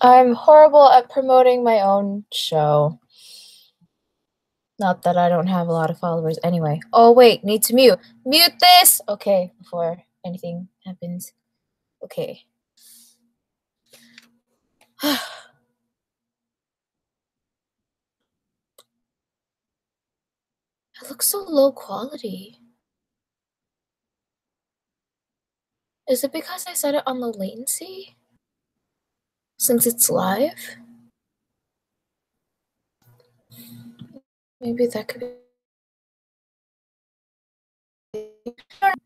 I'm horrible at promoting my own show. Not that I don't have a lot of followers anyway. Oh, wait, need to mute. Mute this! Okay, before anything happens. Okay. It looks so low quality. Is it because I set it on low latency? Since it's live? Maybe that could be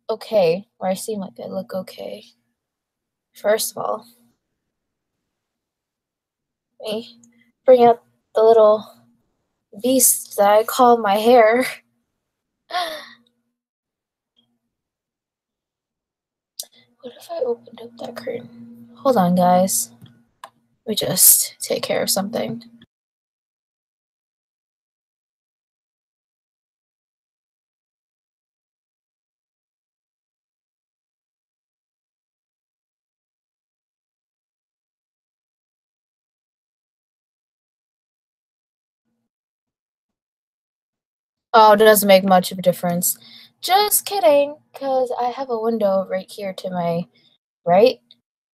okay, or I seem like I look okay. First of all, let me bring out the little beast that I call my hair. What if I opened up that curtain? Hold on, guys. Let me just take care of something. Oh, it doesn't make much of a difference. Just kidding, because I have a window right here to my right,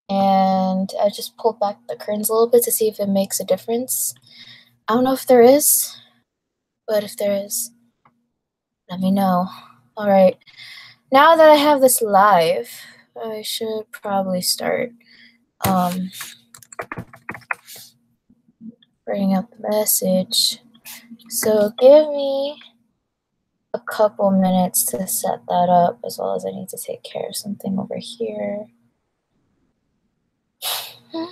and I just pulled back the curtains a little bit to see if it makes a difference. I don't know if there is, but if there is, let me know. Alright, now that I have this live, I should probably start bringing up the message. So give me a couple minutes to set that up, as well as I need to take care of something over here. Oh.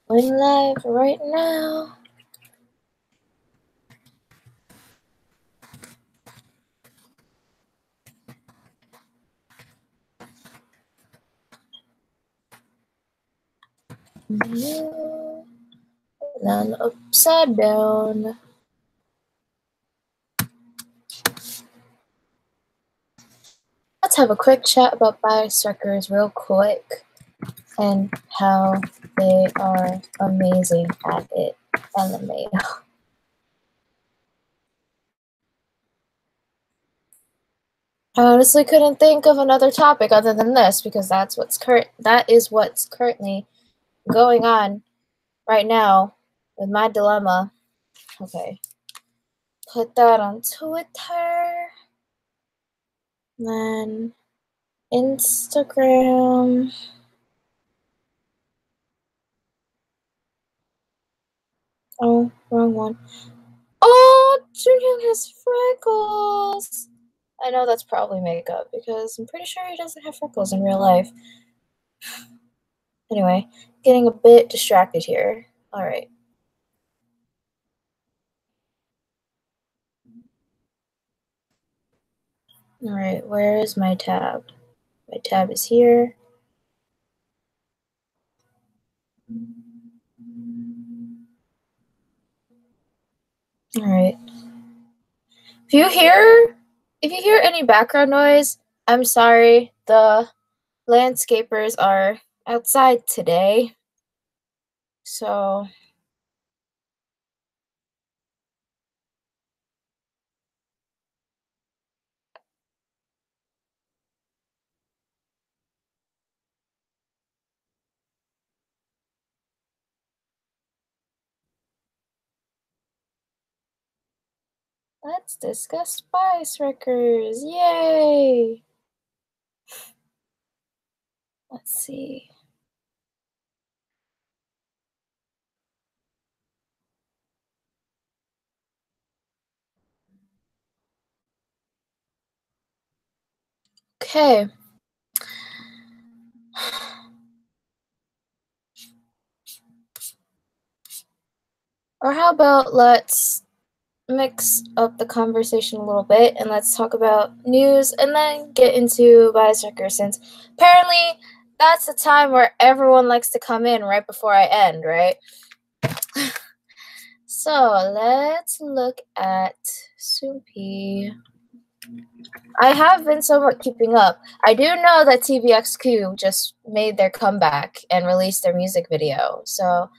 Going live right now. Then upside down. Let's have a quick chat about bias wreckers real quick and how they are amazing at it. LMAO. I honestly couldn't think of another topic other than this because that is what's currently going on right now with my dilemma. Okay. Put that on Twitter. Then Instagram. Oh, wrong one. Oh, Joon has freckles. I know that's probably makeup because I'm pretty sure he doesn't have freckles in real life. Anyway, getting a bit distracted here. All right. All right, where is my tab? My tab is here. All right. If you hear any background noise, I'm sorry. The landscapers are outside today. So let's discuss spice wreckers. Yay! Let's see. Okay. Or how about let's mix up the conversation a little bit and let's talk about news and then get into Biosector, since apparently that's the time where everyone likes to come in right before I end, right? So let's look at Soupy. I have been somewhat keeping up. I do know that TVXQ just made their comeback and released their music video, so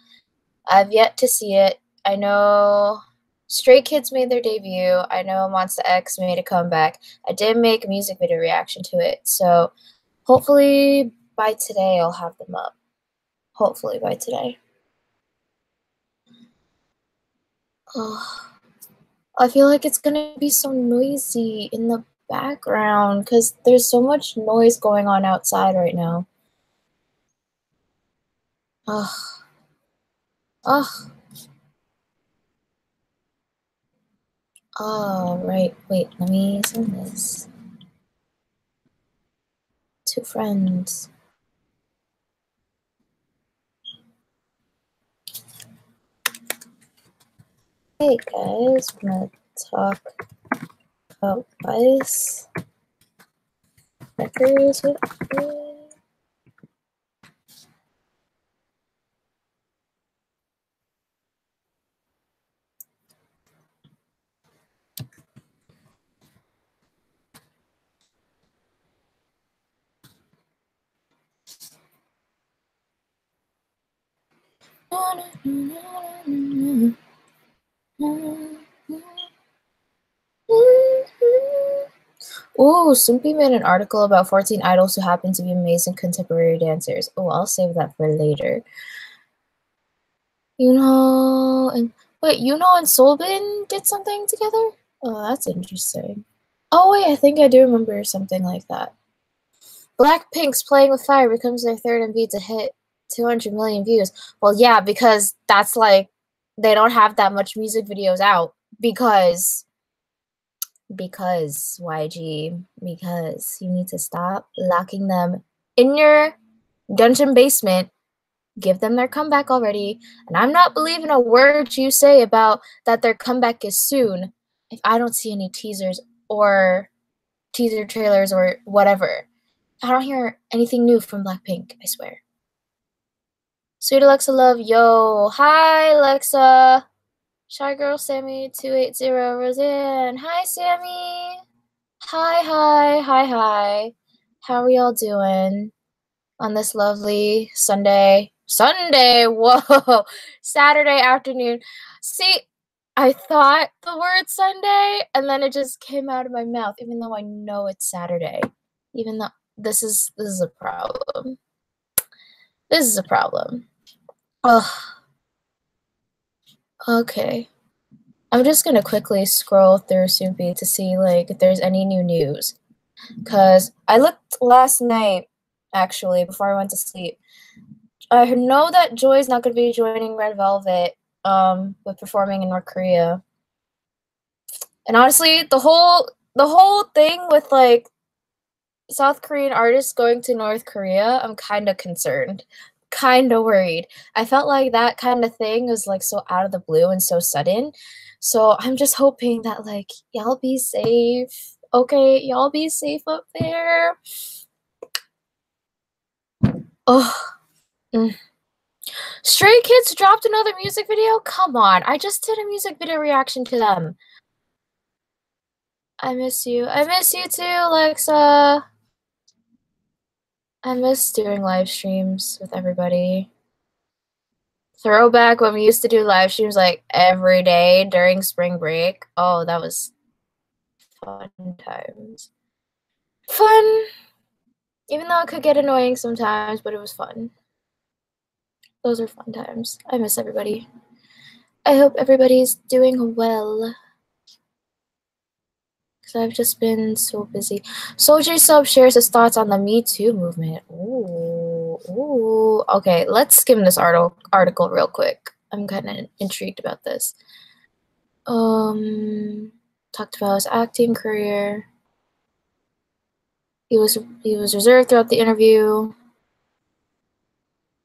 I've yet to see it. I know Stray Kids made their debut. I know Monsta X made a comeback. I did make a music video reaction to it, so hopefully by today I'll have them up. Hopefully by today. Oh, I feel like it's gonna be so noisy in the background because there's so much noise going on outside right now. Ugh. Ugh. Oh, right. Wait, let me send this to friends. Hey guys, I'm gonna talk about bias records with me. Ooh, Sumpy made an article about 14 idols who happen to be amazing contemporary dancers. Oh, I'll save that for later. And wait, and Solbin did something together? Oh, that's interesting. Oh wait, I think I do remember something like that. Blackpink's Playing with Fire becomes their third MV to hit 200 million views. Well, yeah, because that's like they don't have that much music videos out because YG, because you need to stop locking them in your dungeon basement. Give them their comeback already. And I'm not believing a word you say about that their comeback is soon if I don't see any teasers or teaser trailers or whatever. I don't hear anything new from Blackpink, I swear. Sweet Alexa Love, yo. Hi, Alexa. Shy Girl Sammy 280 Roseanne. Hi, Sammy. Hi. How are y'all doing on this lovely Sunday? Whoa. Saturday afternoon. See, I thought the word Sunday and then it just came out of my mouth, even though I know it's Saturday. Even though this is a problem. This is a problem. Ugh. Okay. I'm just gonna quickly scroll through Soupy to see like if there's any new news. Cause I looked last night, actually, before I went to sleep. I know that Joy's not gonna be joining Red Velvet, with performing in North Korea. And honestly, the whole thing with like South Korean artists going to North Korea, I'm kind of concerned, kind of worried. I felt like that kind of thing was like so out of the blue and so sudden. So I'm just hoping that like y'all be safe. Okay, y'all be safe up there. Oh. Stray Kids dropped another music video? Come on, I just did a music video reaction to them. I miss you. I miss you too, Alexa. I miss doing live streams with everybody. Throwback when we used to do live streams like every day during spring break. Oh, that was fun times. Fun! Even though it could get annoying sometimes, but it was fun. Those are fun times. I miss everybody. I hope everybody's doing well. Because I've just been so busy. Soldier Sub shares his thoughts on the Me Too movement. Ooh. Okay, let's skim this article real quick. I'm kind of intrigued about this. Talked about his acting career. He was reserved throughout the interview.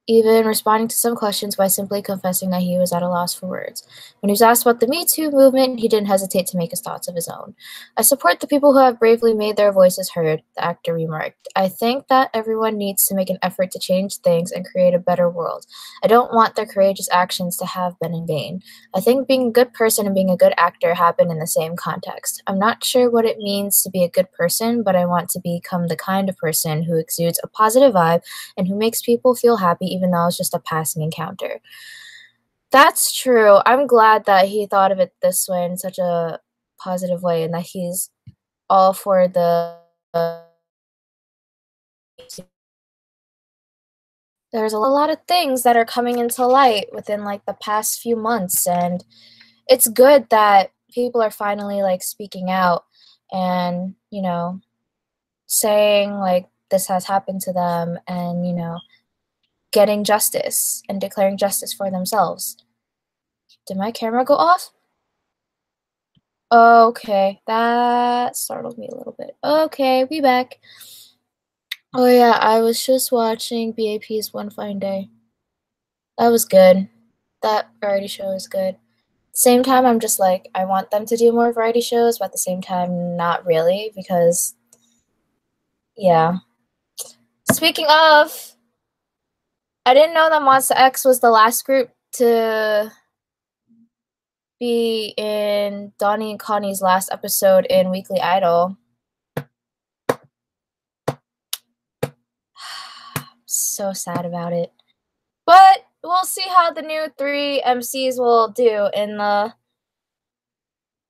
even responding to some questions by simply confessing that he was at a loss for words. When he was asked about the Me Too movement, he didn't hesitate to make his thoughts of his own. I support the people who have bravely made their voices heard, the actor remarked. I think that everyone needs to make an effort to change things and create a better world. I don't want their courageous actions to have been in vain. I think being a good person and being a good actor happen in the same context. I'm not sure what it means to be a good person, but I want to become the kind of person who exudes a positive vibe and who makes people feel happy even though it's just a passing encounter. That's true. I'm glad that he thought of it this way in such a positive way and that he's all for the there's a lot of things that are coming into light within like the past few months, and it's good that people are finally like speaking out and, you know, saying like this has happened to them and, you know, getting justice and declaring justice for themselves. Did my camera go off? Okay, that startled me a little bit. Okay, we back. Oh yeah, I was just watching BAP's One Fine Day. That was good. That variety show is good. Same time, I'm just like, I want them to do more variety shows, but at the same time, not really, because, yeah. Speaking of, I didn't know that Monsta X was the last group to be in Donnie and Connie's last episode in Weekly Idol. So sad about it. But we'll see how the new 3 MCs will do in the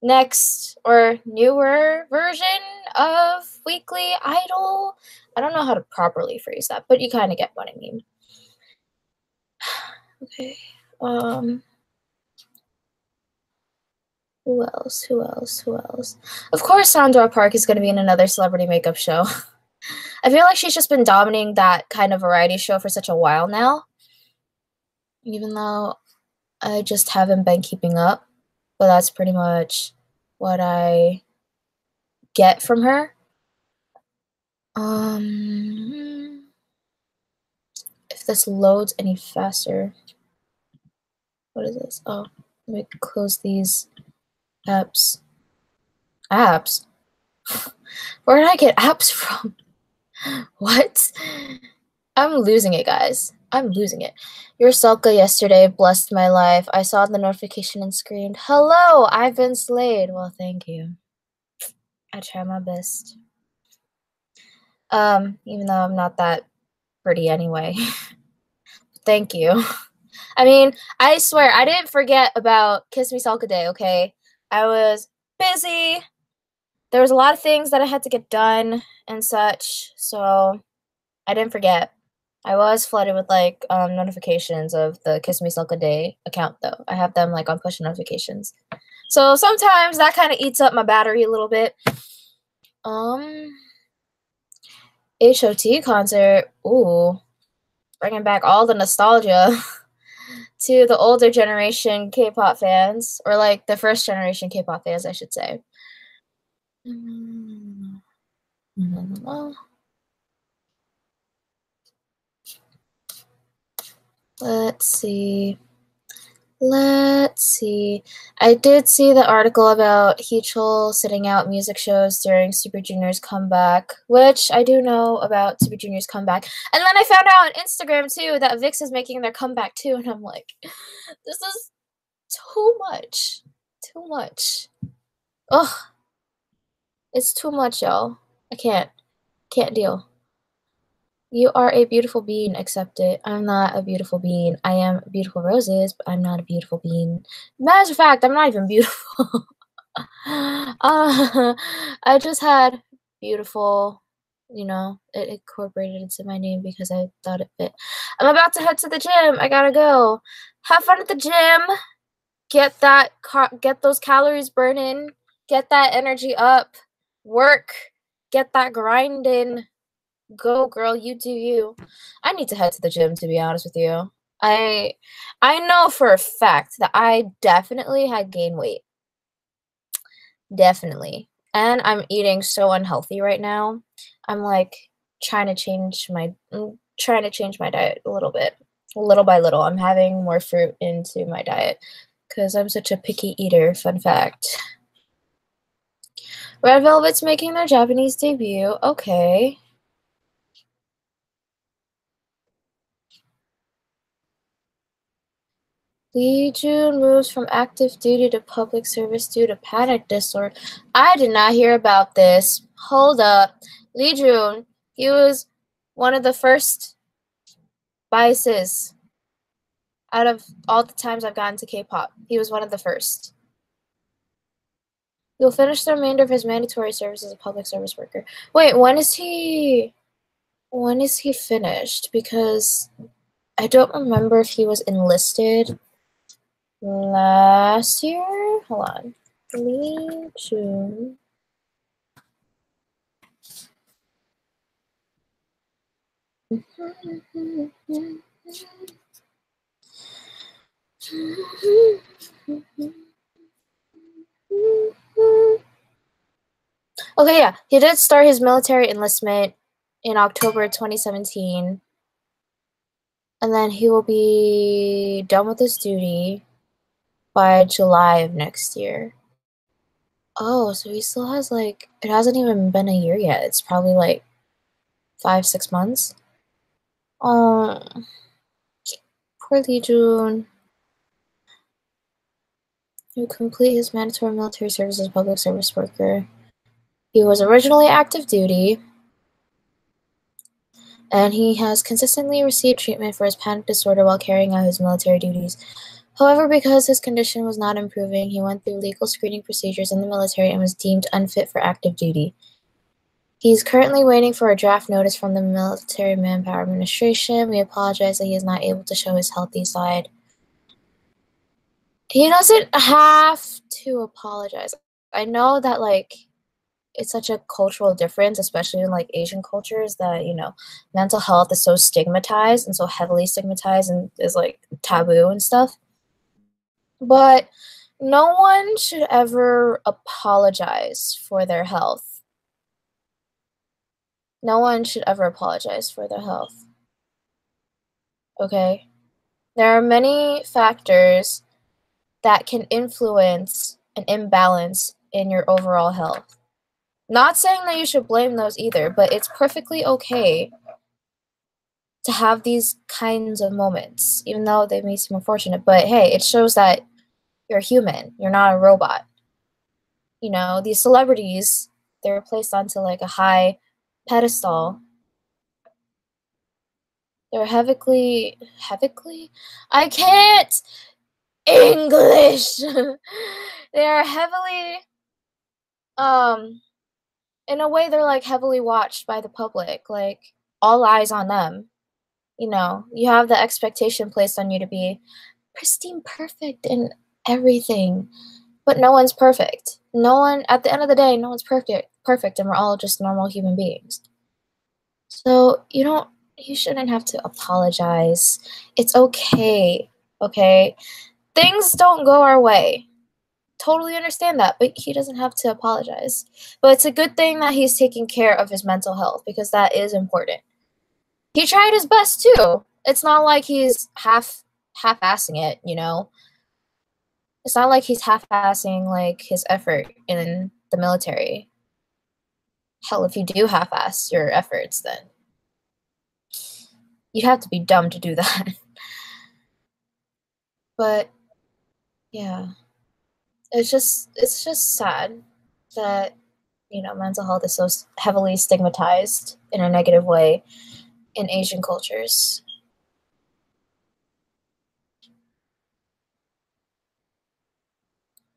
next or newer version of Weekly Idol. I don't know how to properly phrase that, but you kind of get what I mean. Okay. Who else? Who else? Who else? Of course, Sandra Park is going to be in another celebrity makeup show. I feel like she's just been dominating that kind of variety show for such a while now. Even though I just haven't been keeping up. But that's pretty much what I get from her. If this loads any faster. What is this? Oh, let me close these apps. Apps? Where did I get apps from? What? I'm losing it, guys. I'm losing it. Your Selka yesterday blessed my life. I saw the notification and screamed, "Hello, I've been slayed." Well, thank you. I try my best. Even though I'm not that pretty anyway. Thank you. I mean, I swear, I didn't forget about Kiss Me Selka Day, okay? I was busy. There was a lot of things that I had to get done and such, so I didn't forget. I was flooded with, like, notifications of the Kiss Me Selka Day account, though. I have them, like, on push notifications. So sometimes that kind of eats up my battery a little bit. HOT concert. Ooh. Bringing back all the nostalgia to the older generation K-pop fans. Or, like, the first generation K-pop fans, I should say. Let's see. I did see the article about Hee-chul sitting out music shows during Super Junior's comeback, which I do know about Super Junior's comeback. And then I found out on Instagram, too, that VIX is making their comeback, too, and I'm like, this is too much. Too much. Ugh. It's too much, y'all. I can't deal. You are a beautiful being, accept it. I'm not a beautiful being. I am beautiful roses, but I'm not a beautiful being. Matter of fact, I'm not even beautiful. I just had beautiful, you know, it incorporated into my name because I thought it fit. I'm about to head to the gym. I gotta go. Have fun at the gym. Get those calories burning. Get that energy up. Work. Get that grinding. Go, girl, you do you. I need to head to the gym, to be honest with you. I know for a fact that I definitely had gained weight. Definitely. And I'm eating so unhealthy right now. I'm like trying to change my diet a little bit. little by little. I'm having more fruit into my diet because I'm such a picky eater. Fun fact. Red Velvet's making their Japanese debut. Okay. Lee Joon moves from active duty to public service due to panic disorder. I did not hear about this. Hold up. Lee Joon, he was one of the first biases out of all the times I've gotten to K-pop. He was one of the first. He'll finish the remainder of his mandatory service as a public service worker. Wait, when is he finished? Because I don't remember if he was enlisted last year. Hold on. Lee Joon. Okay, yeah. He did start his military enlistment in October 2017. And then he will be done with his duty by July of next year. Oh, so he still has like, it hasn't even been a year yet. It's probably like 5-6 months. Oh, poor Lee Joon. He will complete his mandatory military service as a public service worker. He was originally active duty, and he has consistently received treatment for his panic disorder while carrying out his military duties. However, because his condition was not improving, he went through legal screening procedures in the military and was deemed unfit for active duty. He's currently waiting for a draft notice from the Military Manpower Administration. We apologize that he is not able to show his healthy side. He doesn't have to apologize. I know that, like, it's such a cultural difference, especially in, like, Asian cultures, that, you know, mental health is so stigmatized and so heavily stigmatized and is, like, taboo and stuff. But no one should ever apologize for their health. No one should ever apologize for their health. Okay? There are many factors that can influence an imbalance in your overall health. Not saying that you should blame those either, but it's perfectly okay to have these kinds of moments, even though they may seem unfortunate. But hey, it shows that you're human. You're not a robot. You know, these celebrities, they're placed onto like a high pedestal. They're heavily, I can't English. They are heavily, in a way, they're like heavily watched by the public. Like, all eyes on them. You know, you have the expectation placed on you to be pristine, perfect, and everything. But no one's perfect. No one, at the end of the day, no one's perfect, and we're all just normal human beings. So you shouldn't have to apologize. It's okay, okay? Things don't go our way. Totally understand that, but he doesn't have to apologize. But it's a good thing that he's taking care of his mental health, because that is important. He tried his best too. It's not like he's half-assing it, you know? It's not like he's half-assing like his effort in the military. Hell, if you do half-ass your efforts, then you'd have to be dumb to do that. But yeah, it's just sad that, you know, mental health is so heavily stigmatized in a negative way in Asian cultures. I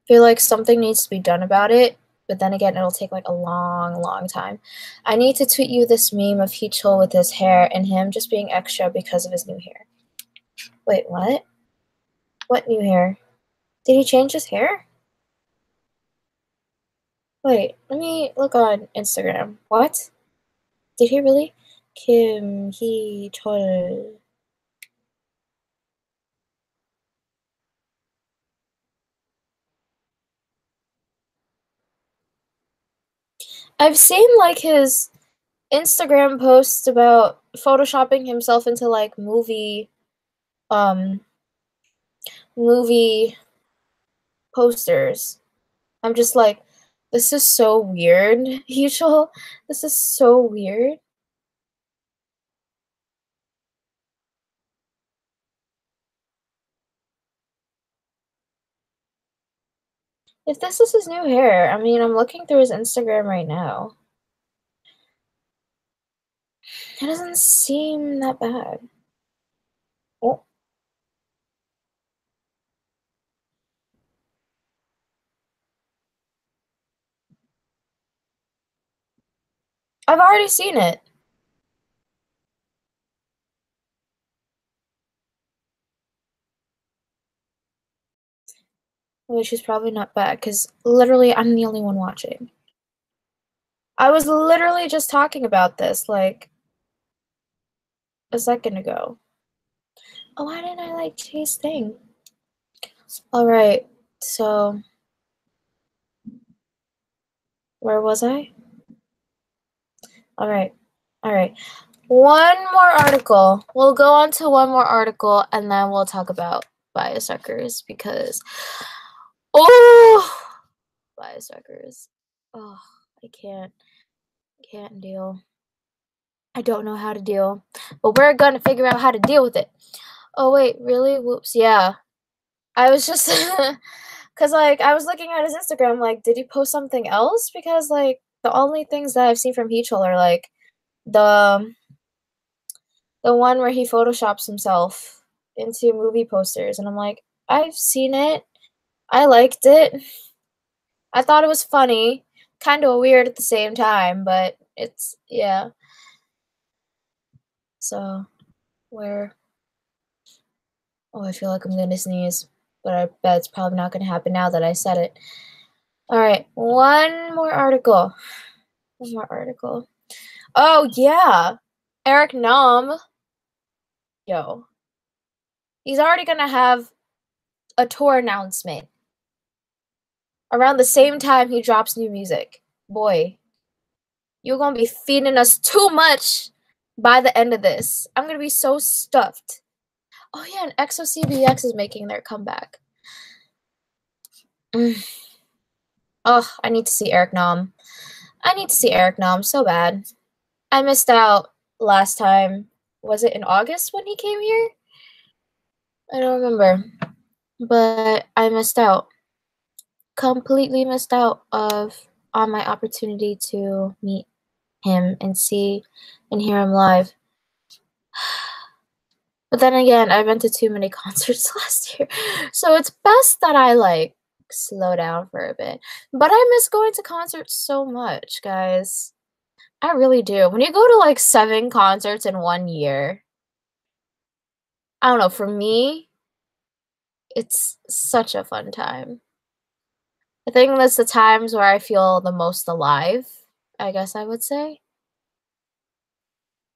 feel like something needs to be done about it, but then again, it'll take like a long time. I need to tweet you this meme of Hee-chul with his hair and him just being extra because of his new hair. Wait, what? What new hair? Did he change his hair? Wait, let me look on Instagram. What? Did he really? Kim Hee-chul. I've seen like his Instagram posts about photoshopping himself into like movie movie posters. I'm just like, this is so weird, Hee-chul. This is so weird. If this is his new hair, I mean, I'm looking through his Instagram right now. It doesn't seem that bad. Oh. I've already seen it. Which is probably not bad, because literally I'm the only one watching. I was literally just talking about this, like, a second ago. Oh, why didn't I like Chase thing? Alright, so where was I? Alright. One more article. We'll go on to one more article and then we'll talk about bias suckers because bias suckers. Oh, I can't deal. I don't know how to deal. But we're gonna figure out how to deal with it. Oh wait, really? Whoops, yeah. I was just cause like I was looking at his Instagram, like, did he post something else? Because like the only things that I've seen from Hee-chul are like the one where he photoshops himself into movie posters, and I'm like, I've seen it. I liked it. I thought it was funny, kind of weird at the same time, but it's yeah. So where? Oh, I feel like I'm gonna sneeze, but I bet it's probably not gonna happen now that I said it. All right, one more article. One more article. Oh yeah, Eric Nam. Yo, he's already gonna have a tour announcement around the same time he drops new music. Boy, you're gonna be feeding us too much by the end of this. I'm gonna be so stuffed. Oh yeah, and EXO-CBX is making their comeback. Oh, I need to see Eric Nam. I need to see Eric Nam so bad. I missed out last time. Was it in August when he came here? I don't remember. But I missed out. Completely missed out on my opportunity to meet him and see and hear him live. But then again, I've been to too many concerts last year, so it's best that I like slow down for a bit. But I miss going to concerts so much, guys. I really do. When you go to like 7 concerts in 1 year, I don't know, for me, it's such a fun time. I think that's the times where I feel the most alive, I guess I would say.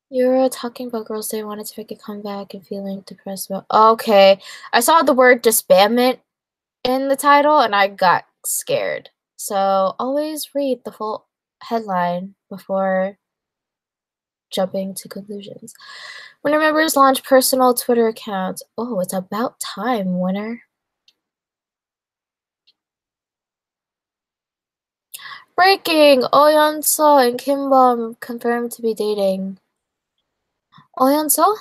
You're talking about girls they wanted to make a comeback and feeling depressed about. Okay, I saw the word disbandment in the title and I got scared. So always read the full headline before jumping to conclusions. Winner members launch personal Twitter accounts. Oh, it's about time, winner. Breaking! Oh Yeon-seo and Kim Bum confirmed to be dating. Oh Yeon-seo?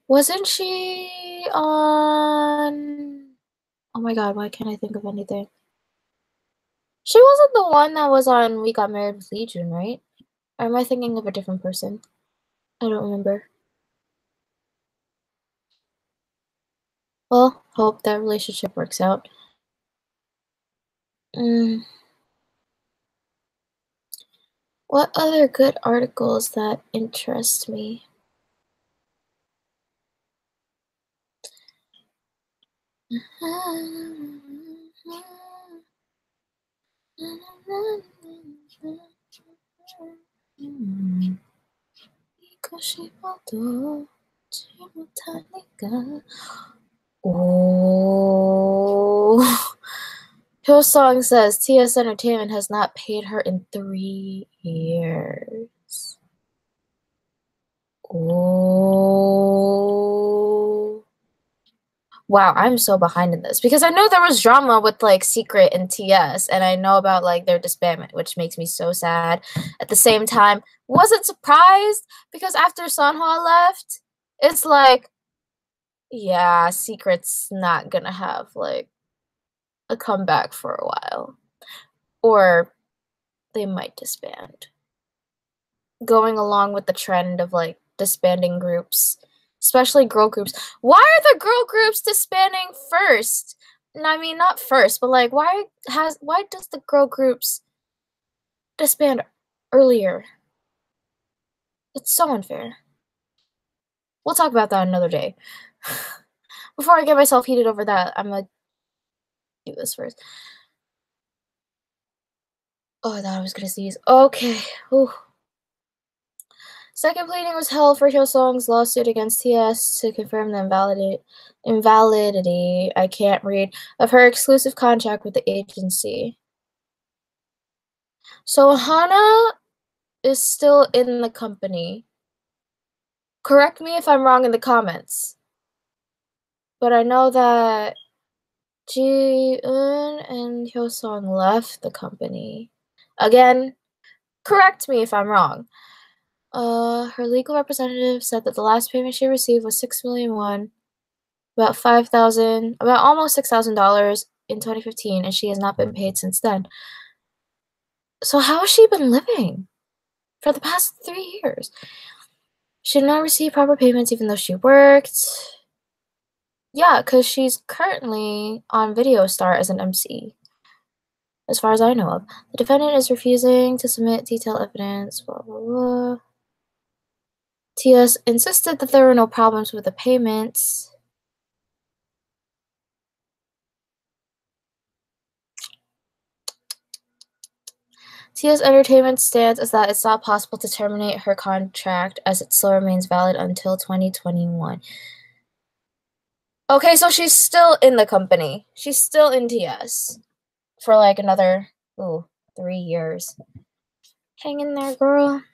Wasn't she on... Oh my god, why can't I think of anything? She wasn't the one that was on We Got Married with Lee Jun, right? Or am I thinking of a different person? I don't remember. Well, hope that relationship works out. What other good articles that interest me? Oh. Hillsong says TS Entertainment has not paid her in 3 years. Oh. Wow, I'm so behind in this because I know there was drama with like Secret and TS, and I know about like their disbandment, which makes me so sad. At the same time, wasn't surprised because after Sunhwa left, it's like, yeah, Secret's not gonna have like a comeback for a while, or they might disband. Going along with the trend of like disbanding groups, especially girl groups. Why are the girl groups disbanding first? I mean, not first, but like, why does the girl groups disband earlier? It's so unfair. We'll talk about that another day. Before I get myself heated over that, I'm gonna do this first. Oh, I thought I was gonna sneeze. Okay. Ooh. Second pleading was held for Hyo-sung's lawsuit against TS to confirm the invalidity, I can't read, of her exclusive contract with the agency. So Hana is still in the company. Correct me if I'm wrong in the comments. But I know that Ji-eun and Hyo-sung left the company. Again, correct me if I'm wrong. Her legal representative said that the last payment she received was 6 million won, about almost $6,000 in 2015, and she has not been paid since then. So how has she been living for the past 3 years? She did not receive proper payments even though she worked. Yeah, because she's currently on Video Star as an MC, as far as I know of. The defendant is refusing to submit detailed evidence, blah, blah, blah. TS insisted that there were no problems with the payments. TS Entertainment stands as that it's not possible to terminate her contract as it still remains valid until 2021. Okay, so she's still in the company. She's still in TS for like another 3 years. Hang in there, girl.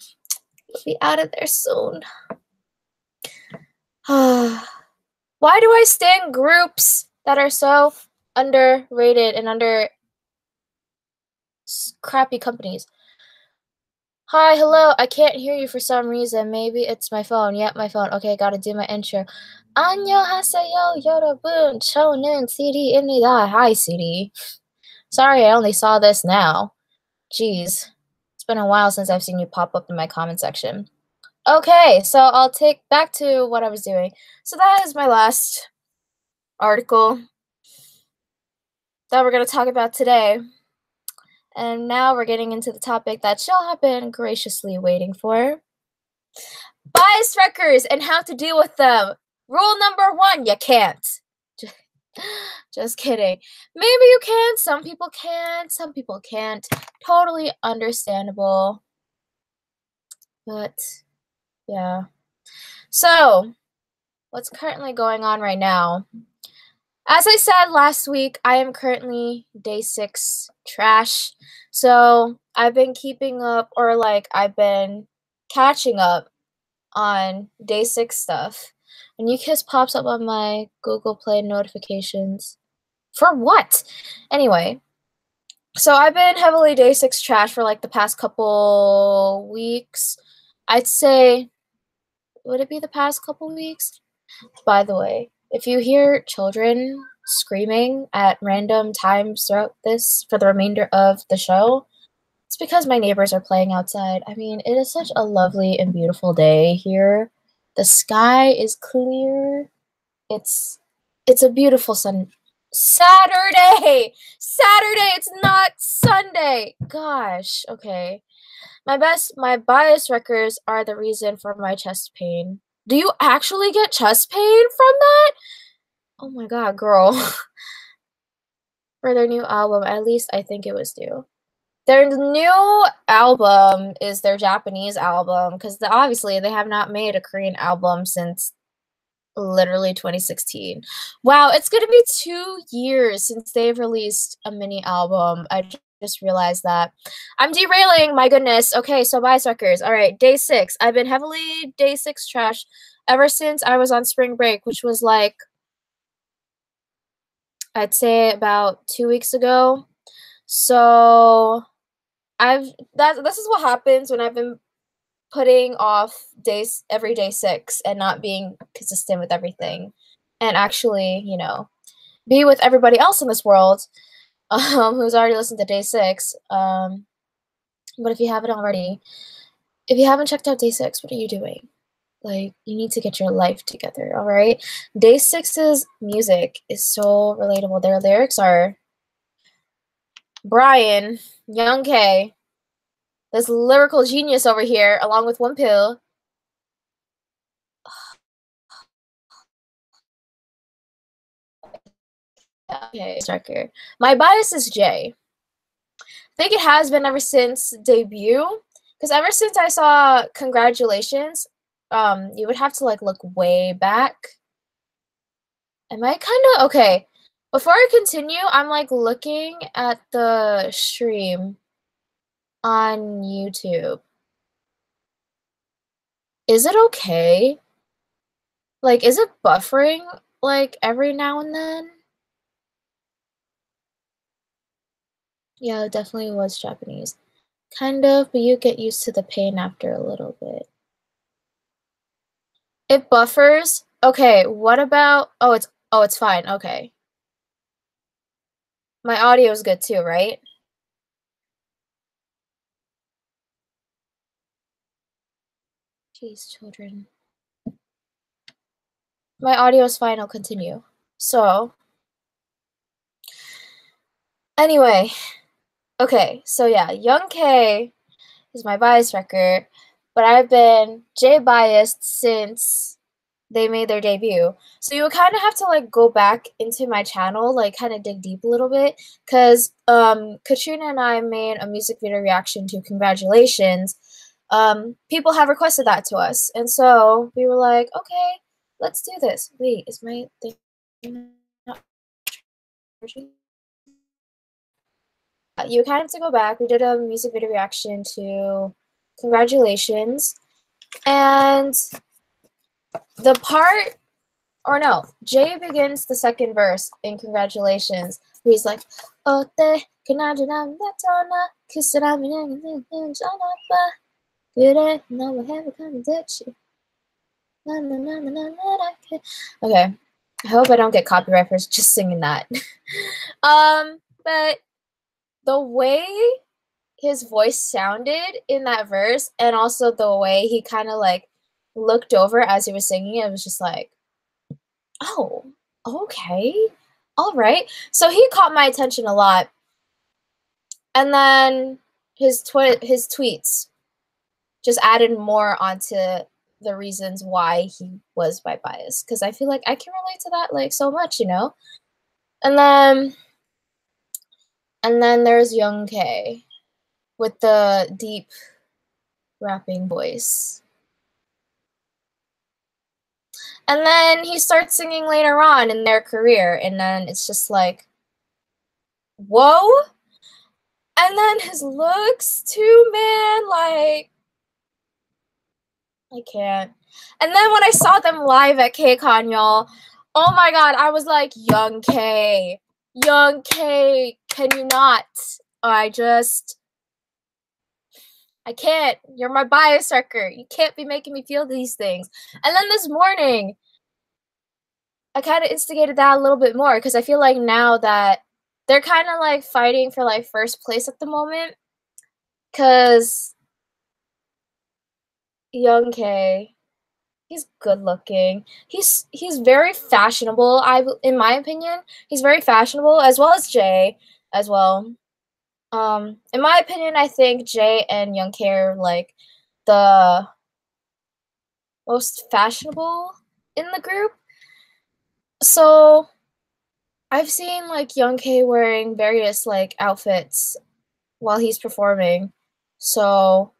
You'll be out of there soon. Why do I stand groups that are so underrated and under crappy companies? Hi, hello, I can't hear you for some reason. Maybe it's my phone. Yep, my phone. Okay, gotta do my intro. 안녕하세요, 여러분. 저는 CD입니다. Hi, CD. Sorry, I only saw this now. Jeez. It's been a while since I've seen you pop up in my comment section. Okay, so I'll take back to what I was doing. So that is my last article that we're going to talk about today. And now we're getting into the topic that y'all have been graciously waiting for. Bias records and how to deal with them. Rule number 1, you can't. Just kidding. Maybe you can, some people can, some people can't. Totally understandable. But, yeah. So, what's currently going on right now? As I said last week, I am currently day 6 trash. So I've been keeping up, or like I've been catching up on day 6 stuff. When New Kiss pops up on my Google Play notifications. For what? Anyway, so I've been heavily day 6 trash for like the past couple weeks. I'd say, would it be the past couple weeks? By the way, if you hear children screaming at random times throughout this for the remainder of the show, it's because my neighbors are playing outside. I mean, it is such a lovely and beautiful day here. The sky is clear. It's a beautiful Saturday! Saturday! It's not Sunday! Gosh, okay. My bias records are the reason for my chest pain. Do you actually get chest pain from that? Oh my god, girl. For their new album, at least I think it was due. Their new album is their Japanese album, because obviously they have not made a Korean album since literally 2016. Wow, it's gonna be 2 years since they've released a mini album. I just realized that I'm derailing. My goodness. Okay, so bias records. All right, day 6. I've been heavily day 6 trash ever since I was on spring break, which was like, I'd say about 2 weeks ago. So this is what happens when I've been putting off days every day 6 and not being consistent with everything, and actually, you know, be with everybody else in this world who's already listened to day 6. But if you haven't already, if you haven't checked out day 6, what are you doing? Like, you need to get your life together, all right? Day 6's music is so relatable. Their lyrics are Brian, Young-jae, this lyrical genius over here, along with Wonpil. Okay, Striker. My bias is Jay. I think it has been ever since debut, because ever since I saw Congratulations, you would have to like look way back. Am I kind of okay? Before I continue, I'm like looking at the stream on YouTube. Is it okay? Like, is it buffering like every now and then? Yeah, it definitely was Japanese. Kind of, but you get used to the pain after a little bit. It buffers? Okay, what about... Oh, it's fine. Okay. My audio is good too, right? Jeez, children. My audio is fine. I'll continue. So, anyway. Okay, so yeah, Young-jae is my bias record, but I've been J-biased since they made their debut. So you would kind of have to like go back into my channel, like kind of dig deep a little bit, because Katrina and I made a music video reaction to Congratulations. People have requested that to us, and so we were like, okay, let's do this. Wait, is my thing not charging? You kind of have to go back. We did a music video reaction to Congratulations, and the part, or no, Jay begins the second verse in Congratulations. He's like, 어때 그나저나 나타나 그 사람이랑 전화봐 그래 너무 행복하면 됐지. Okay, I hope I don't get copyright for just singing that. But the way his voice sounded in that verse, and also the way he kind of like looked over as he was singing it, was just like, oh, okay, all right. So he caught my attention a lot, and then his tweets just added more onto the reasons why he was my bias, because I feel like I can relate to that like so much, you know. And then there's Young-jae with the deep rapping voice. And then he starts singing later on in their career, and then it's just like, whoa. And then his looks too, man, like, I can't. And then when I saw them live at KCON, y'all, oh my god, I was like, Young-jae, can you not? I can't. You're my bias wrecker. You can't be making me feel these things. And then this morning, I kind of instigated that a little bit more, because I feel like now that they're kind of like fighting for like first place at the moment, because Young-jae, he's good looking. He's very fashionable. In my opinion, he's very fashionable, as well as Jay as well. In my opinion, I think Jay and Young-jae are like the most fashionable in the group. So I've seen like Young-jae wearing various like outfits while he's performing. So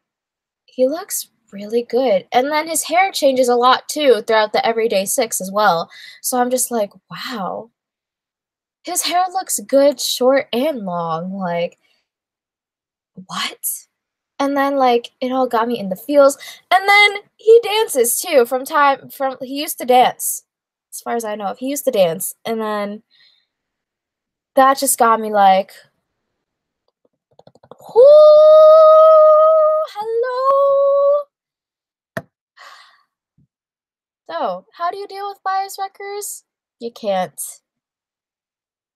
he looks really good. And then his hair changes a lot too throughout the Everyday 6 as well. So I'm just like, wow. His hair looks good, short and long. Like, what? And then like it all got me in the feels. And then he dances too he used to dance. As far as I know, he used to dance. And then that just got me like, hello. So, how do you deal with bias wreckers? You can't.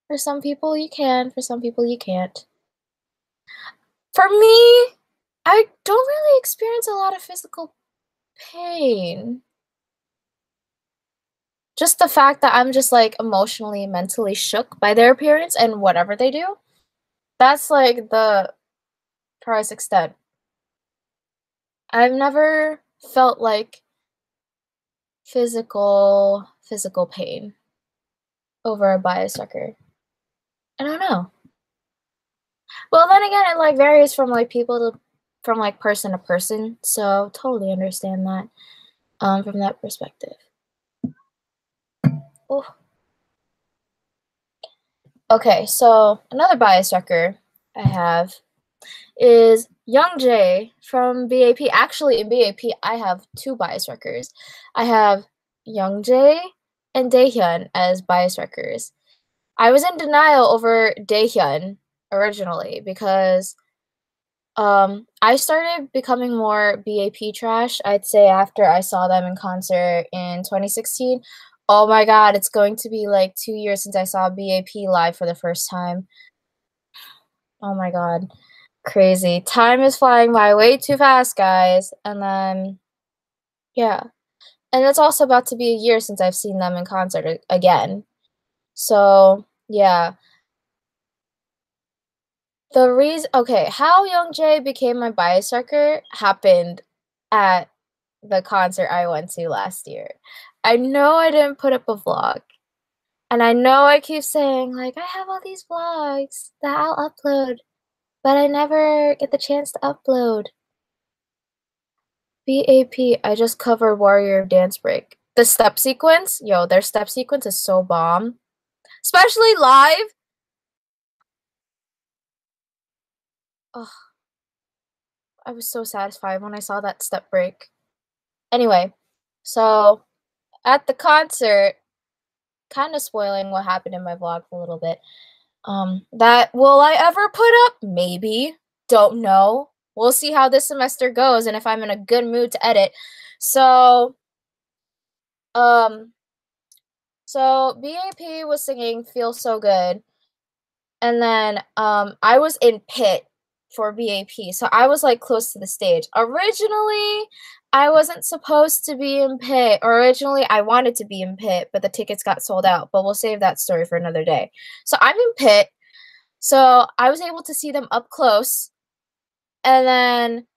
For some people, you can. For some people, you can't. For me, I don't really experience a lot of physical pain. Just the fact that I'm just like emotionally, mentally shook by their appearance and whatever they do. That's like the farthest extent. I've never felt like physical pain over a bias wrecker. I don't know. Well, then again, it like varies from like from like person to person. So totally understand that from that perspective. Oh. Okay, so another bias wrecker I have is Young-jae from B.A.P. Actually, in B.A.P., I have two bias wreckers. I have Young-jae and Daehyun as bias wreckers. I was in denial over Daehyun originally because I started becoming more B.A.P. trash, I'd say, after I saw them in concert in 2016. Oh my god, it's going to be like 2 years since I saw B.A.P. live for the first time. Oh my god. Crazy. Time is flying by way too fast, guys. And then, yeah. And it's also about to be a year since I've seen them in concert again. So, yeah. The reason, okay, how Young-jae became my bias wrecker happened at the concert I went to last year. I know I didn't put up a vlog. And I know I keep saying, like, I have all these vlogs that I'll upload, but I never get the chance to upload. B.A.P. I just covered Warrior Dance Break. The step sequence, yo, their step sequence is so bomb. Especially live. Oh, I was so satisfied when I saw that step break. Anyway, so at the concert, kind of spoiling what happened in my vlog for a little bit. That will I ever put up? Maybe. Don't know. We'll see how this semester goes and if I'm in a good mood to edit. So, B.A.P. was singing Feel So Good. And then I was in pit for B.A.P. So I was like close to the stage. Originally, I wasn't supposed to be in pit. Originally, I wanted to be in pit, but the tickets got sold out. But we'll save that story for another day. So I'm in pit. So I was able to see them up close. And then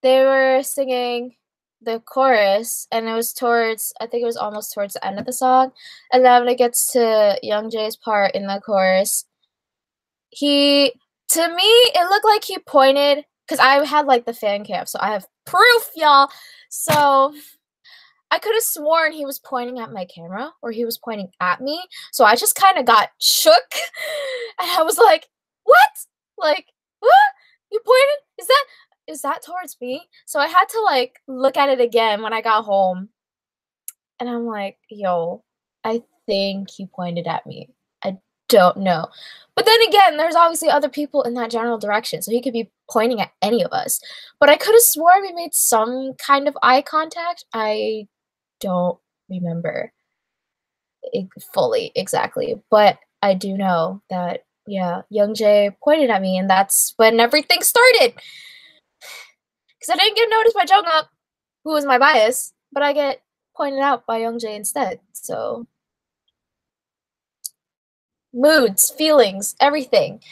they were singing the chorus, and it was I think it was almost towards the end of the song. And then when it gets to Young-jae's part in the chorus, to me, it looked like he pointed, because I had like the fan cam, so I have proof, y'all. So I could have sworn he was pointing at my camera or he was pointing at me. So I just kind of got shook and I was like, what? Like, what? You pointed? Is that towards me? So I had to like look at it again when I got home. And I'm like, yo, I think he pointed at me. I don't know. But then again, there's obviously other people in that general direction, so he could be pointing at any of us. But I could have sworn we made some kind of eye contact. I don't remember it fully exactly, but I do know that, yeah, Young-jae pointed at me, and that's when everything started. Because I didn't get noticed by Jungkook, who was my bias, but I get pointed out by Young-jae instead. So moods, feelings, everything.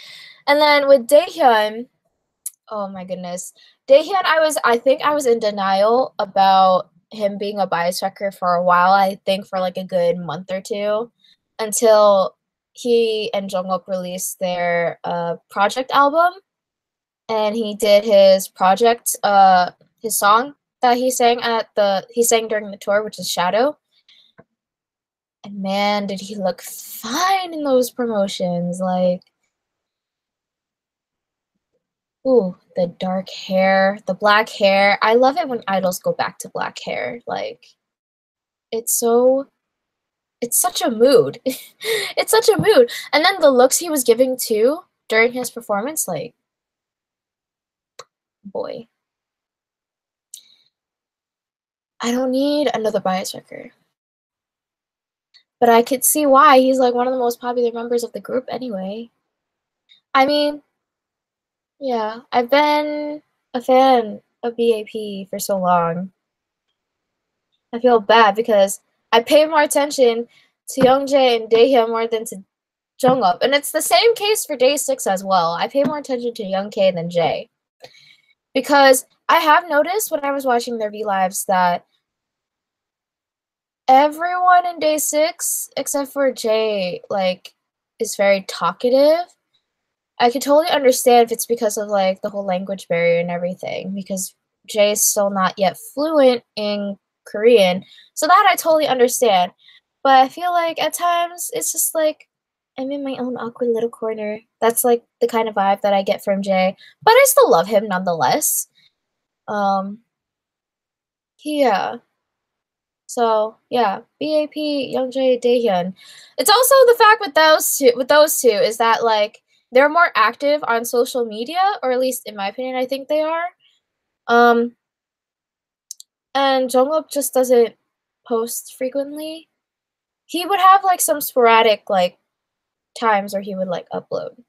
And then with Daehyun, oh my goodness. Daehyun, I think I was in denial about him being a bias wrecker for a while, I think for like a good month or two, until he and Jungkook released their project album, and he did his project, his song that he sang during the tour, which is Shadow. And man, did he look fine in those promotions. Like, Ooh, the dark hair, the black hair. I love it when idols go back to black hair. Like, it's such a mood. It's such a mood. And then the looks he was giving too during his performance, like, boy. I don't need another bias wrecker. But I could see why. He's like one of the most popular members of the group anyway. I mean, yeah, I've been a fan of BAP for so long. I feel bad because I pay more attention to Young-jae and Daehyun more than to Jungkook. And it's the same case for Day 6 as well. I pay more attention to Young-K than Jae. Because I have noticed when I was watching their V-Lives that everyone in Day 6, except for Jae, like, is very talkative. I could totally understand if it's because of, like, the whole language barrier and everything, because Jae is still not yet fluent in Korean. So that I totally understand. But I feel like at times it's just like I'm in my own awkward little corner. That's like the kind of vibe that I get from Jae. But I still love him nonetheless. Um yeah. So yeah, BAP, Youngjae, Daehyun. It's also the fact with those two is that like they're more active on social media, or at least in my opinion, I think they are. Um and Jungkook just doesn't post frequently. He would have like some sporadic like times where he would like upload.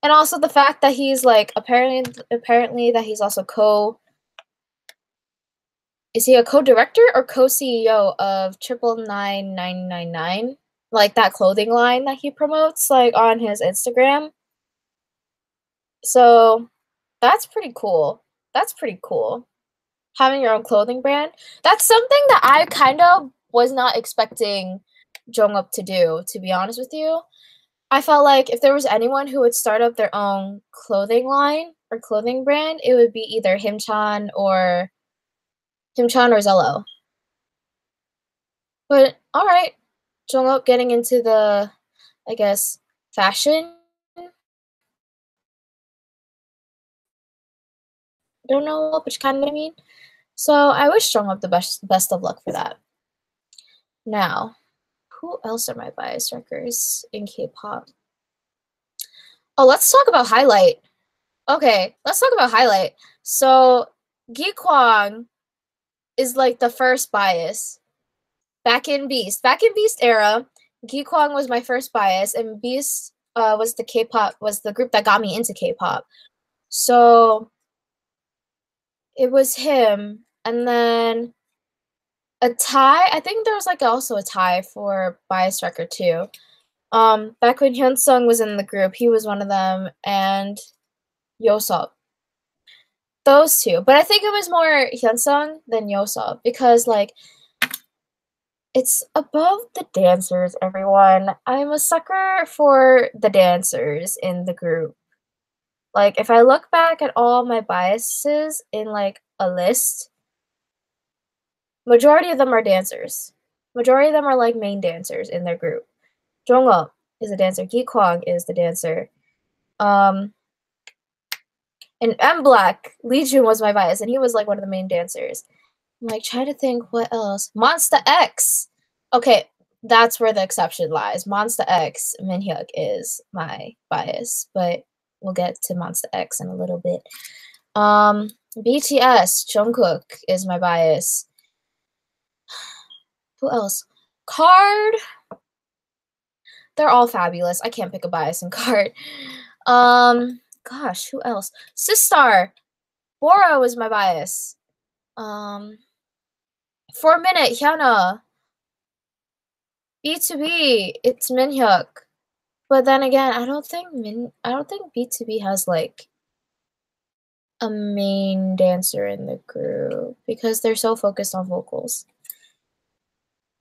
And also the fact that he's like apparently that he's also is he a co-director or co-CEO of 99999? Like that clothing line that he promotes like on his Instagram. So that's pretty cool. That's pretty cool. Having your own clothing brand. That's something that I kind of was not expecting Jungkook to do, to be honest with you. I felt like if there was anyone who would start up their own clothing line or clothing brand, it would be either Himchan or Zello. But all right, Jungkook getting into the, I guess, fashion. Don't know which kind I mean. So I wish Jungkook the best of luck for that. Now, who else are my bias wreckers in K-pop? Oh, let's talk about Highlight. Okay, let's talk about Highlight. So Gi Kwang is like the first bias. Back in Beast era, Gi Kwang was my first bias, and Beast was the group that got me into K-pop. So it was him, and then a tie. I think there was like also a tie for bias record too. Back when Hyunsung was in the group, he was one of them, and Yosop. Those two, but I think it was more Hyunsung than Yosop because like it's above the dancers, everyone. I'm a sucker for the dancers in the group. Like, if I look back at all my biases in, like, a list, majority of them are dancers. Majority of them are, like, main dancers in their group. Jungkook is a dancer. Gi Kwang is the dancer. In M Black, Lee Jun was my bias, and he was, like, one of the main dancers. I'm, like, trying to think what else. Monsta X! Okay, that's where the exception lies. Monsta X, Minhyuk is my bias, but we'll get to Monsta X in a little bit. BTS, Jungkook is my bias. Who else? Card. They're all fabulous. I can't pick a bias in Card. Gosh, who else? Sistar. Bora was my bias. For a minute, Hyuna. B2B, it's Minhyuk. But then again, I don't think B2B has like a main dancer in the group because they're so focused on vocals.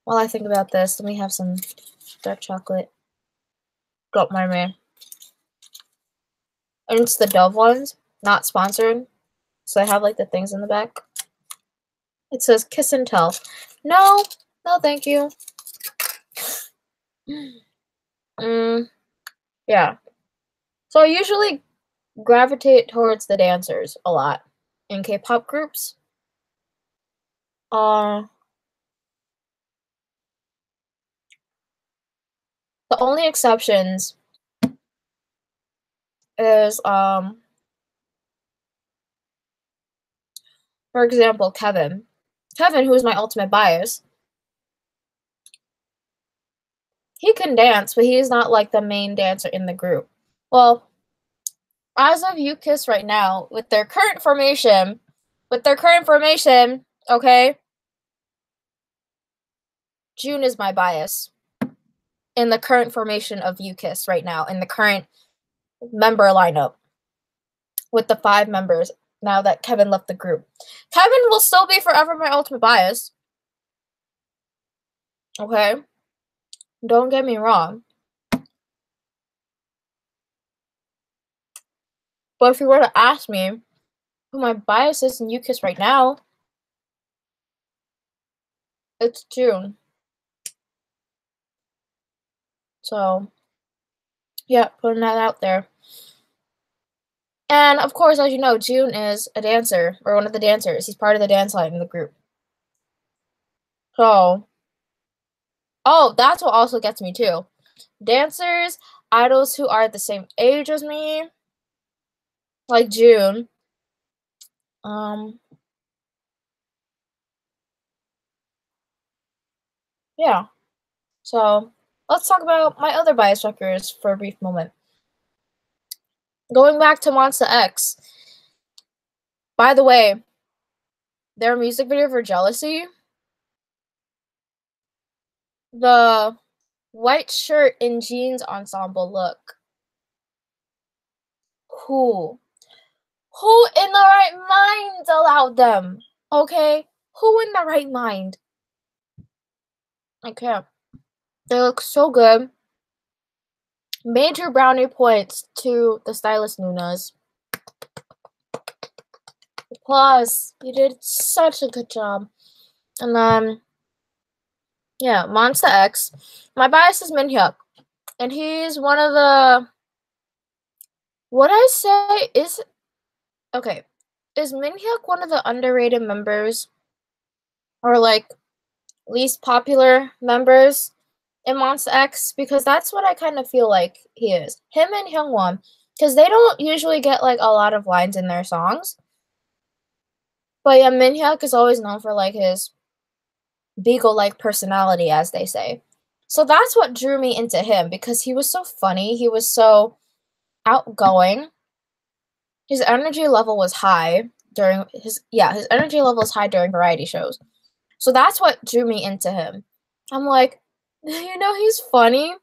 While I think about this, let me have some dark chocolate. Got my man. And it's the Dove ones, not sponsored. So I have like the things in the back. It says kiss and tell. No, thank you. Yeah. So I usually gravitate towards the dancers a lot in K-pop groups. The only exceptions is for example, Kevin. Kevin, who is my ultimate bias, he can dance, but he is not like the main dancer in the group. Well, as of U-Kiss right now, with their current formation, okay, Joon is my bias in the current formation of U-Kiss right now, in the current member lineup with the 5 members now that Kevin left the group. Kevin will still be forever my ultimate bias. Okay? Don't get me wrong. But if you were to ask me who my bias is in U-Kiss right now, it's Joon. So, yeah, putting that out there. And, of course, as you know, Joon is a dancer, or one of the dancers. He's part of the dance line in the group. So, oh, that's what also gets me, too. Dancers, idols who are the same age as me, like Joon. Yeah. So, let's talk about my other bias wreckers for a brief moment. Going back to Monsta X. By the way, their music video for Jealousy, the white shirt and jeans ensemble look. Who in the right mind allowed them? Okay? Who in the right mind? I can't. They look so good. Major brownie points to the stylist Nunas. Applause. You did such a good job. And then, yeah, Monsta X. My bias is Minhyuk. And he's one of the... What I say is... Okay. Is Minhyuk one of the underrated members? Or, like, least popular members in Monsta X? Because that's what I kind of feel like he is. Him and Hyungwon. Because they don't usually get, like, a lot of lines in their songs. But yeah, Minhyuk is always known for, like, his Beagle-like personality, as they say. So that's what drew me into him, because he was so funny. He was so outgoing. His energy level was high during his energy level is high during variety shows. So that's what drew me into him. I'm like, he's funny.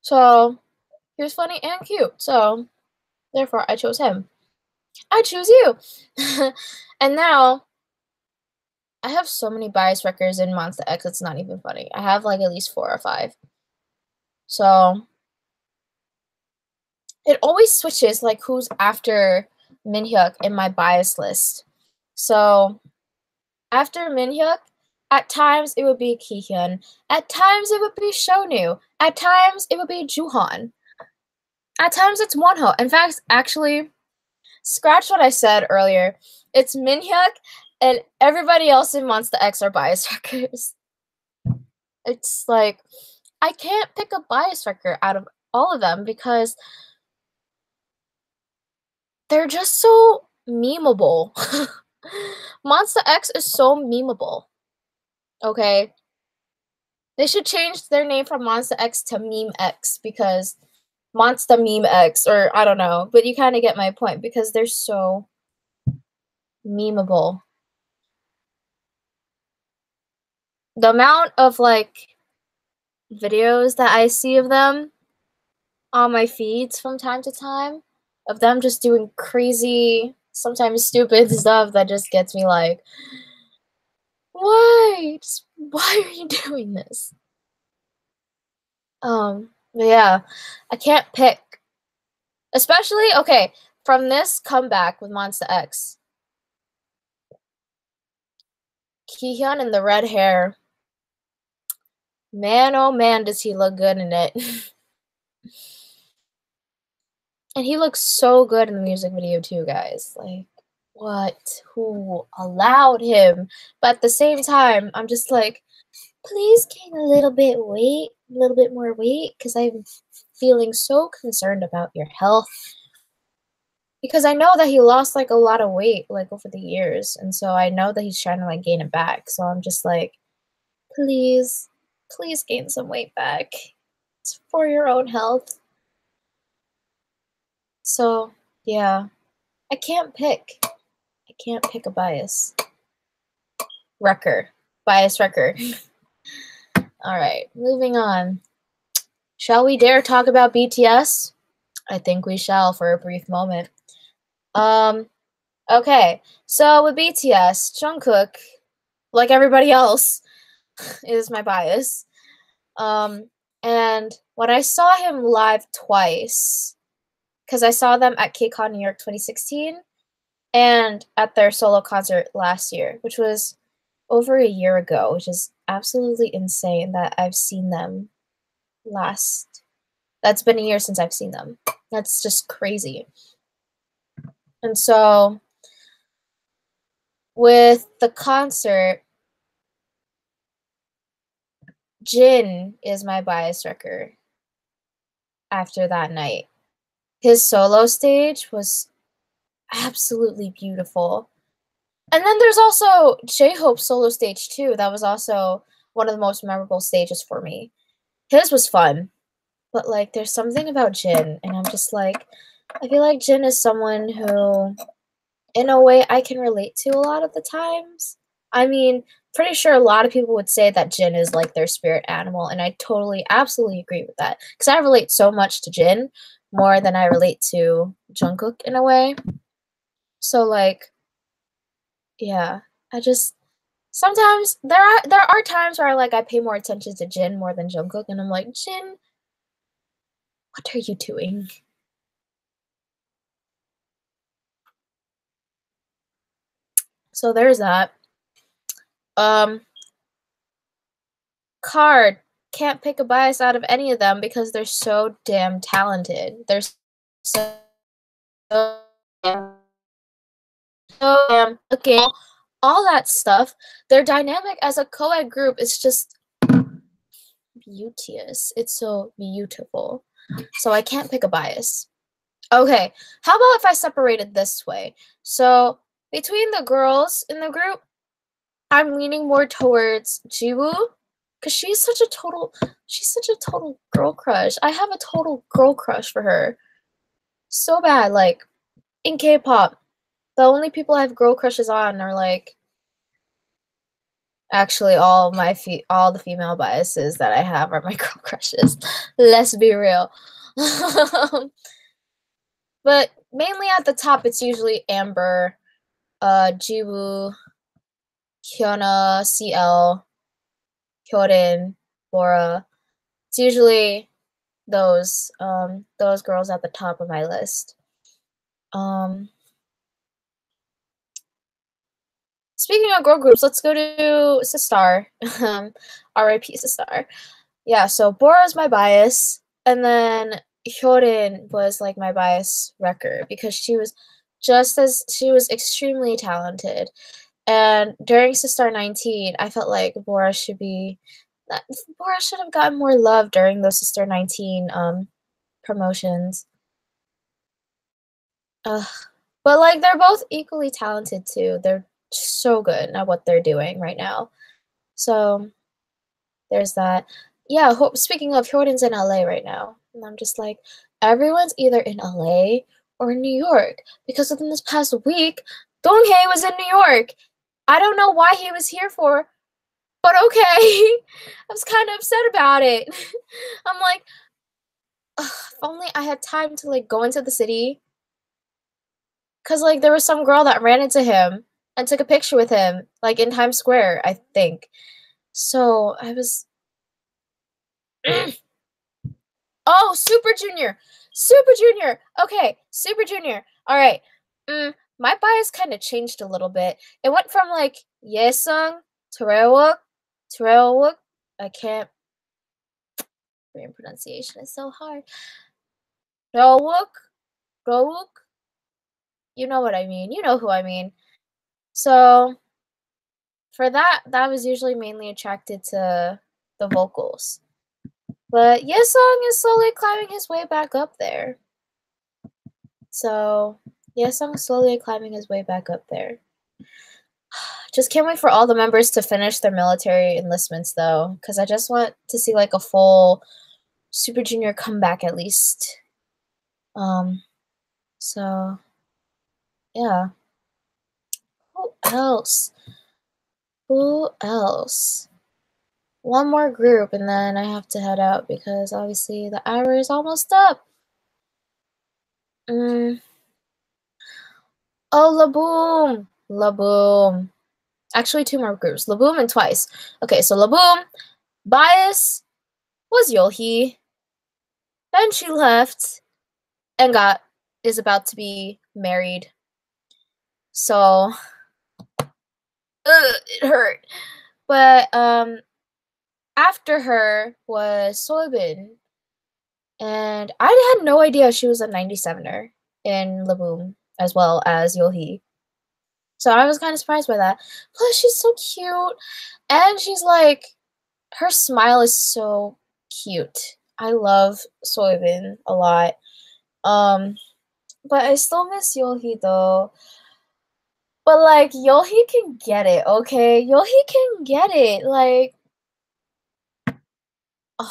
So he was funny and cute. So therefore I chose him. I choose you. And now I have so many bias wreckers in Monsta X, it's not even funny. I have like at least 4 or 5. So it always switches like who's after Minhyuk in my bias list. So after Minhyuk, at times it would be Kihyun. At times it would be Shonu. At times it would be Juhan. At times it's Wonho. In fact, actually, scratch what I said earlier. It's Minhyuk and everybody else in Monsta X are bias wreckers. It's like, I can't pick a bias wrecker out of all of them because they're just so memeable. Monsta X is so memeable. Okay? They should change their name from Monsta X to Meme X because Monsta Meme X, or I don't know, but you kind of get my point because they're so memeable. The amount of like videos that I see of them on my feeds from time to time of them just doing crazy, sometimes stupid stuff that just gets me like, why? Why are you doing this? But yeah, I can't pick. Especially, okay, from this comeback with Monsta X. Kihyun in the red hair. Man, oh man, does he look good in it. And he looks so good in the music video too, guys. Like, what? Who allowed him? But at the same time, I'm just like, please gain a little bit more weight, because I'm feeling so concerned about your health. Because I know that he lost like a lot of weight like over the years, and so I know that he's trying to like gain it back. So I'm just like, please, please gain some weight back. It's for your own health. So yeah, I can't pick. I can't pick a bias. Bias wrecker. All right, moving on. Shall we dare talk about BTS? I think we shall for a brief moment. Okay, so with BTS, Jungkook, like everybody else, is my bias. And when I saw him live twice, because I saw them at KCON New York 2016 and at their solo concert last year, which was over a year ago, which is absolutely insane that I've seen them last. That's been a year since I've seen them. That's just crazy. And so with the concert, Jin is my bias wrecker after that night. His solo stage was absolutely beautiful. And then there's also J-Hope's solo stage too. That was also one of the most memorable stages for me. His was fun, but like there's something about Jin, and I'm just like, I feel like Jin is someone who, in a way, I can relate to a lot of the times. I mean, pretty sure a lot of people would say that Jin is like their spirit animal, and I totally, absolutely agree with that. Because I relate so much to Jin more than I relate to Jungkook in a way. So like, yeah, I just sometimes there are times where I pay more attention to Jin more than Jungkook, and I'm like, Jin, what are you doing? So there's that. Um, Card, can't pick a bias out of any of them because they're so damn talented. They're so damn, looking, all that stuff. Their dynamic as a co-ed group is just beauteous. It's so beautiful. So I can't pick a bias. Okay, how about if I separate it this way? So between the girls in the group, I'm leaning more towards Jiwoo, because she's such a total girl crush. I have a total girl crush for her. So bad. Like, in K-pop, the only people I have girl crushes on are like, actually all the female biases that I have are my girl crushes. Let's be real. But mainly at the top, it's usually Amber, Jiwoo, Hyuna, CL, Hyorin, Bora. It's usually those girls at the top of my list. Speaking of girl groups, let's go to Sistar. R.I.P. Sistar. Yeah, so Bora's my bias, and then Hyorin was like my bias wrecker because she was extremely talented. And during Sistar 19, I felt like Bora should have gotten more love during those Sister 19 promotions. Ugh. But like they're both equally talented too. They're so good at what they're doing right now. So there's that. Yeah, speaking of, Jordan's in LA right now. And I'm just like, everyone's either in LA or in New York. Because within this past week, Donghae was in New York. I don't know why he was here for, but okay. I was kind of upset about it. I'm like, if only I had time to like go into the city. Cause like there was some girl that ran into him and took a picture with him, like in Times Square, I think. So I was oh, Super Junior. Super Junior. Okay, Super Junior. All right. My bias kind of changed a little bit. It went from like Yesung to Rewook. I can't. Korean pronunciation is so hard. Rewook Rook? You know what I mean. You know who I mean. So for that, that was usually mainly attracted to the vocals. But Yesung is slowly climbing his way back up there. So Yesung slowly climbing his way back up there. Just can't wait for all the members to finish their military enlistments though, because I just want to see like a full Super Junior comeback at least. So yeah. Who else? Who else? One more group and then I have to head out because obviously the hour is almost up. Oh, Laboom! Laboom. Actually, two more groups. Laboom and Twice. Okay, so Laboom, Bias was Yohee. Then she left and is about to be married. So it hurt. But after her was Soybean. And I had no idea she was a 97er in Laboom as well as Yohee. So I was kind of surprised by that. Plus, she's so cute. And she's like, her smile is so cute. I love Soybean a lot. But I still miss Yohee though. But like, Yohee can get it, okay? Yohee can get it. Like, ugh,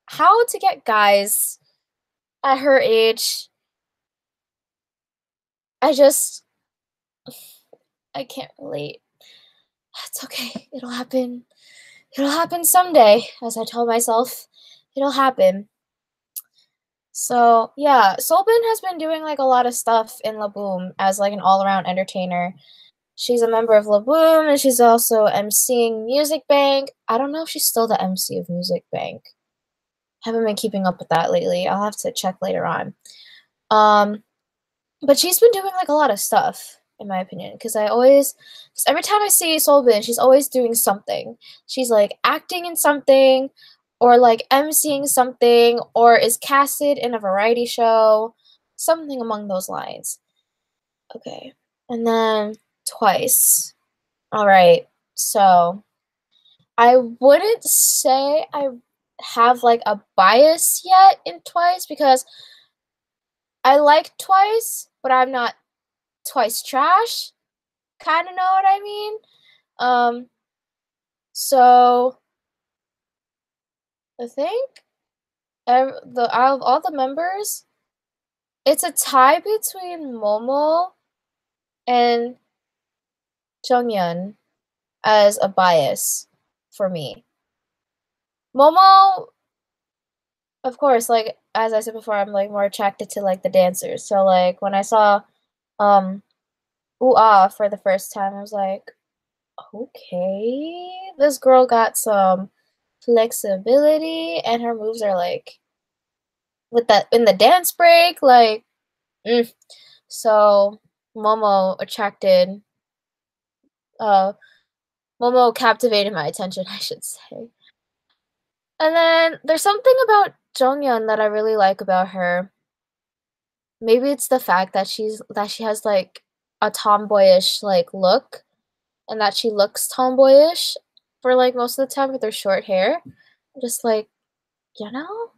how to get guys at her age. I can't relate. It's okay. It'll happen. It'll happen someday, as I tell myself. It'll happen. So, yeah, Solbin has been doing, like, a lot of stuff in Laboom as, like, an all-around entertainer. She's a member of Laboom, and she's also emceeing Music Bank. I don't know if she's still the MC of Music Bank. Haven't been keeping up with that lately. I'll have to check later on. But she's been doing, like, a lot of stuff, in my opinion, because every time I see Solbin, she's always doing something. She's, like, acting in something, or, like, emceeing something, or is casted in a variety show, something among those lines. Okay, and then Twice. Alright, so I wouldn't say I have, like, a bias yet in Twice, because I like Twice, but I'm not Twice trash. Kind of know what I mean? So I think out of all the members, it's a tie between Momo and Jonghyun as a bias for me. Momo, of course, like as I said before, I'm like more attracted to like the dancers. So like when I saw Ooh Ah for the first time, I was like, okay, this girl got some flexibility and her moves are like with that in the dance break, like so Momo attracted Momo captivated my attention, I should say. And then there's something about Jonghyun that I really like about her. Maybe it's the fact that she has like a tomboyish like look and that she looks tomboyish for like most of the time with her short hair. Just like, you know,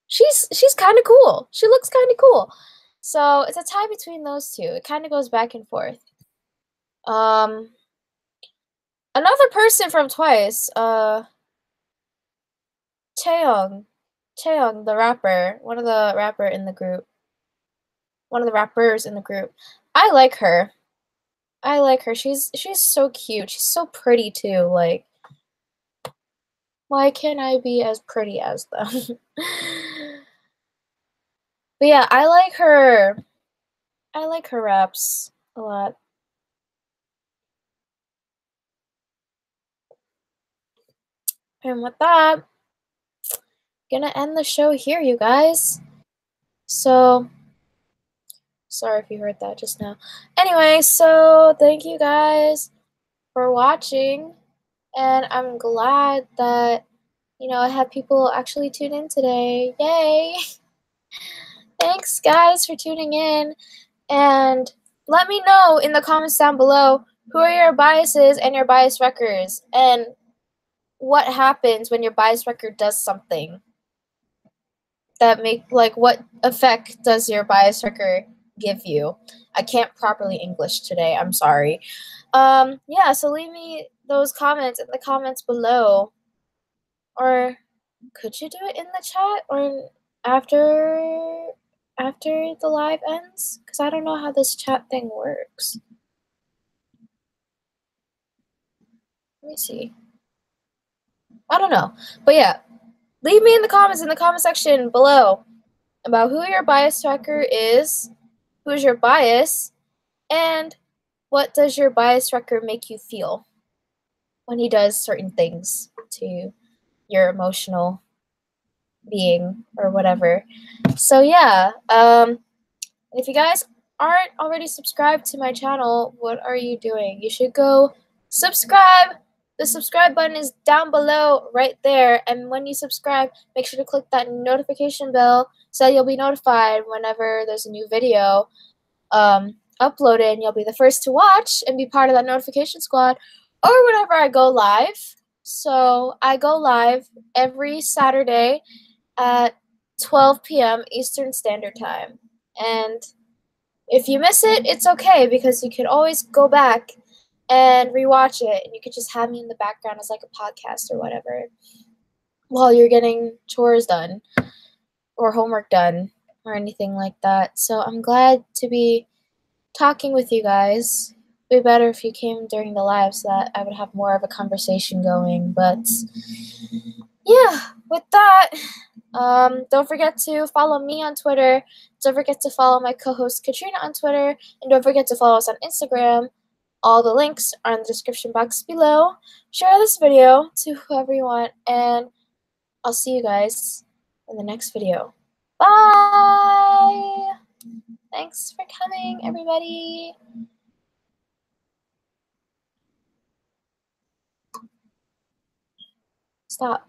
she's kind of cool. She looks kind of cool. So it's a tie between those two. It kind of goes back and forth. Another person from Twice, Chaeyoung, Chaeyoung, the rapper, one of the rappers in the group. I like her. I like her. She's so cute. She's so pretty too. Like, why can't I be as pretty as them? But yeah, I like her. I like her raps a lot. And with that, gonna end the show here, you guys. So, sorry if you heard that just now. Anyway, so thank you guys for watching. And I'm glad that, I had people actually tune in today. Yay! Thanks, guys, for tuning in. And let me know in the comments down below who are your biases and your bias wreckers, and what happens when your bias wrecker does something that what effect does your bias wrecker give you? I can't properly English today. I'm sorry. Yeah, so leave me those comments in the comments below. Or could you do it in the chat or after the live ends? Because I don't know how this chat thing works. Let me see. I don't know. But yeah, leave me in the comments in the comment section below about who your bias tracker is, who's your bias, and what does your bias tracker make you feel when he does certain things to your emotional being or whatever. So yeah, if you guys aren't already subscribed to my channel, what are you doing? You should go subscribe. The subscribe button is down below right there, and when you subscribe, make sure to click that notification bell so that you'll be notified whenever there's a new video uploaded, and you'll be the first to watch and be part of that notification squad, or whenever I go live. So I go live every Saturday at 12 p.m. Eastern Standard Time. And if you miss it, it's okay, because you could always go back and rewatch it, and you could just have me in the background as like a podcast or whatever while you're getting chores done or homework done or anything like that. So I'm glad to be talking with you guys. It'd be better if you came during the live so that I would have more of a conversation going. But yeah, with that, don't forget to follow me on Twitter. Don't forget to follow my co-host Katrina on Twitter. And don't forget to follow us on Instagram. All the links are in the description box below. Share this video to whoever you want. And I'll see you guys in the next video. Bye! Thanks for coming, everybody. Stop.